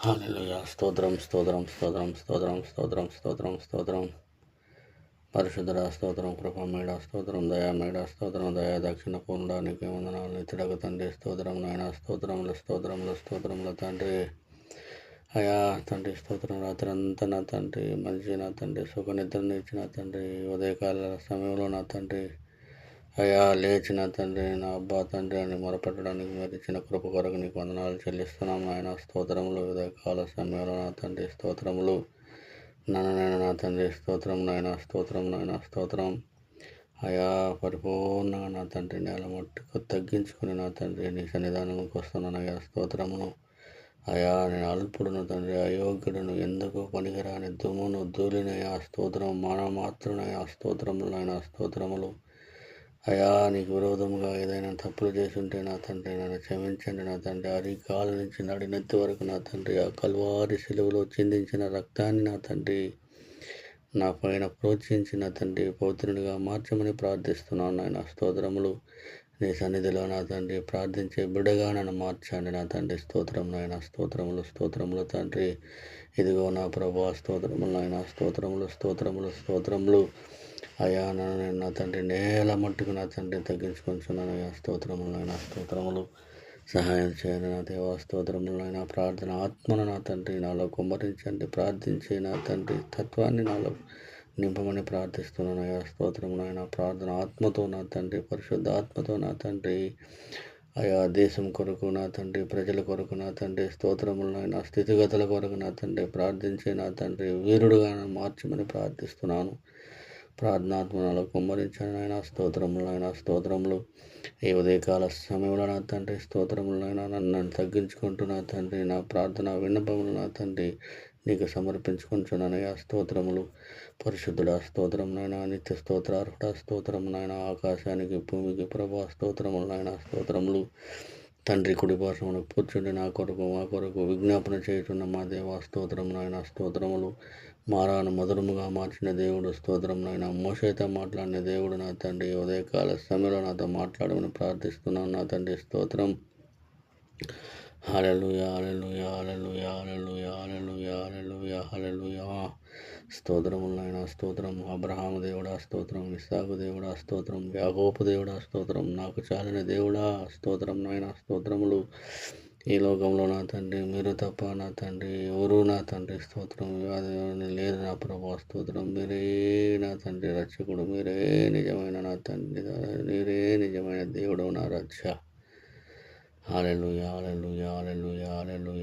హల్లెలూయా. స్తోత్రం, స్తోత్రం, స్తోత్రం, స్తోత్రం, స్తోత్రం, స్తోత్రం, స్తోత్రం. పరిశుద్ధుడా స్తోత్రం, కృపామేడ స్తోత్రం, దయామేడ స్తోత్రం, దయా దక్షిణ పూర్ణానికి వందనాలు. నిత్యుడకు తండ్రి స్తోత్రం నాయన, స్తోత్రములు స్తోత్రములు స్తోత్రములు తండ్రి. అయా తండ్రి స్తోత్రం. రాత్రంతా నా తండ్రి మంచి నా తండ్రి సుఖ నిద్రను ఇచ్చిన తండ్రి, ఉదయకాల సమయంలో నా తండ్రి అయా లేచిన తండ్రి, నా అబ్బా తండ్రి అని మొరపెట్టడానికి మీరు ఇచ్చిన కృప కొరకు నీకు వందనాలు చెల్లిస్తున్నాం నాయన. స్తోత్రములు. ఉదయకాల సమయంలో నా తండ్రి స్తోత్రములు. నేను నా తండ్రి స్తోత్రం నాయన, స్తోత్రం నాయన, స్తోత్రం. అయా పరిపూర్ణంగా నా తండ్రి నేల మట్టుకు తగ్గించుకుని నా తండ్రి నీ సన్నిధానంలోకి వస్తున్నాను అయ్యా. స్తోత్రమును. అయా నేను అల్పుడును తండ్రి, అయోగ్యుడును, ఎందుకు పనికిరాని దుమ్మును ధూళినయా. స్తోత్రం. మానవ మాత్రునయా. స్తోత్రములైన స్తోత్రములు. అయా నీకు విరోధముగా ఏదైనా తప్పులు చేసుంటే నా తండ్రి నన్ను క్షమించండి నా తండ్రి. అరికాల నుంచి నడినెత్తి వరకు నా తండ్రి ఆ కల్వారి సిలువలో చిందించిన రక్తాన్ని నా తండ్రి నా పైన ప్రోత్సహించి నా తండ్రి పవిత్రునిగా మార్చమని ప్రార్థిస్తున్నాను నాయన. స్తోత్రములు. నీ సన్నిధిలో నా తండ్రి ప్రార్థించే బిడ్డగా నన్ను మార్చండి నా తండ్రి. స్తోత్రం నాయన, స్తోత్రములు, స్తోత్రములు తండ్రి. ఇదిగో నా ప్రభా స్తోత్రములు నాయన, స్తోత్రములు, స్తోత్రములు, స్తోత్రములు. అయా నన్ను నా తండ్రి నేల మట్టుకు నా తండ్రి తగ్గించుకుంటున్నాను అయ్యా. స్తోత్రములు నాయన, స్తోత్రములు. సహాయం చేయండి నా దేవా. స్తోత్రములు నాయన. ప్రార్థన ఆత్మను నా తండ్రి నాలో కుమ్మరించండి. ప్రార్థించే నా తండ్రి తత్వాన్ని నాలో నింపమని ప్రార్థిస్తున్నాను అయ్యా. స్తోత్రం నాయన. ప్రార్థన ఆత్మతో నా తండ్రి, పరిశుద్ధ ఆత్మతో నా తండ్రి అయా దేశం కొరకు నా తండ్రి, ప్రజల కొరకు నా తండ్రి స్తోత్రములు నాయన, స్థితిగతుల కొరకు నా తండ్రి ప్రార్థించే నా తండ్రి వీరుడుగా మార్చమని ప్రార్థిస్తున్నాను. ప్రార్థనాత్మనాలు కుమ్మరించండి నాయన. స్తోత్రములు నాయన, స్తోత్రములు. ఈ ఉదయకాల సమయంలో నా తండ్రి స్తోత్రములు నాయన, నన్ను తగ్గించుకుంటూ నా తండ్రి నా ప్రార్థన విన్నపములు నా తండ్రి నీకు సమర్పించుకుంటున్నానయ్యా. స్తోత్రములు. పరిశుద్ధుడా స్తోత్రం నాయన, నిత్య స్తోత్రార్హుడా స్తోత్రం నాయన, ఆకాశానికి భూమికి ప్రభా స్తోత్రములు నాయన, స్తోత్రములు. తండ్రి కుడి పార్శ్వమున కూర్చుండి నా కొరకు మా కొరకు విజ్ఞాపన చేయుచున్న మా దేవా స్తోత్రం నాయన, స్తోత్రములు. మారాను మధురముగా మార్చిన దేవుడు స్తోత్రం నాయన, మోషేతో మాట్లాడిన దేవుడు నా తండ్రి ఉదయకాల సమయంలో నాతో మాట్లాడమని ప్రార్థిస్తున్నాను నా తండ్రి. స్తోత్రం. హల్లెలూయా, హల్లెలూయా, హల్లెలూయా, హల్లెలూయా, హల్లెలూయా, హల్లెలూయా, హల్లెలూయా. స్తోత్రములు నాయన, స్తోత్రం. అబ్రహాము దేవుడా స్తోత్రం, ఇస్సాకు దేవుడా స్తోత్రం, యాకోబు దేవుడా స్తోత్రం, నాకు చాలిన దేవుడా స్తోత్రం నాయన, స్తోత్రములు. ఈ లోకంలో నా తండ్రి మీరు తప్ప నా తండ్రి ఎవరు నా తండ్రి స్తోత్రం లేదు నా ప్రభా స్తోత్రం. మీరే నా తండ్రి రక్షకుడు, మీరే నిజమైన నా తండ్రి, మీరే నిజమైన దేవుడు నా రక్ష. హల్లెలూయా, హల్లెలూయా, హల్లెలూయా, హల్లెలూయా.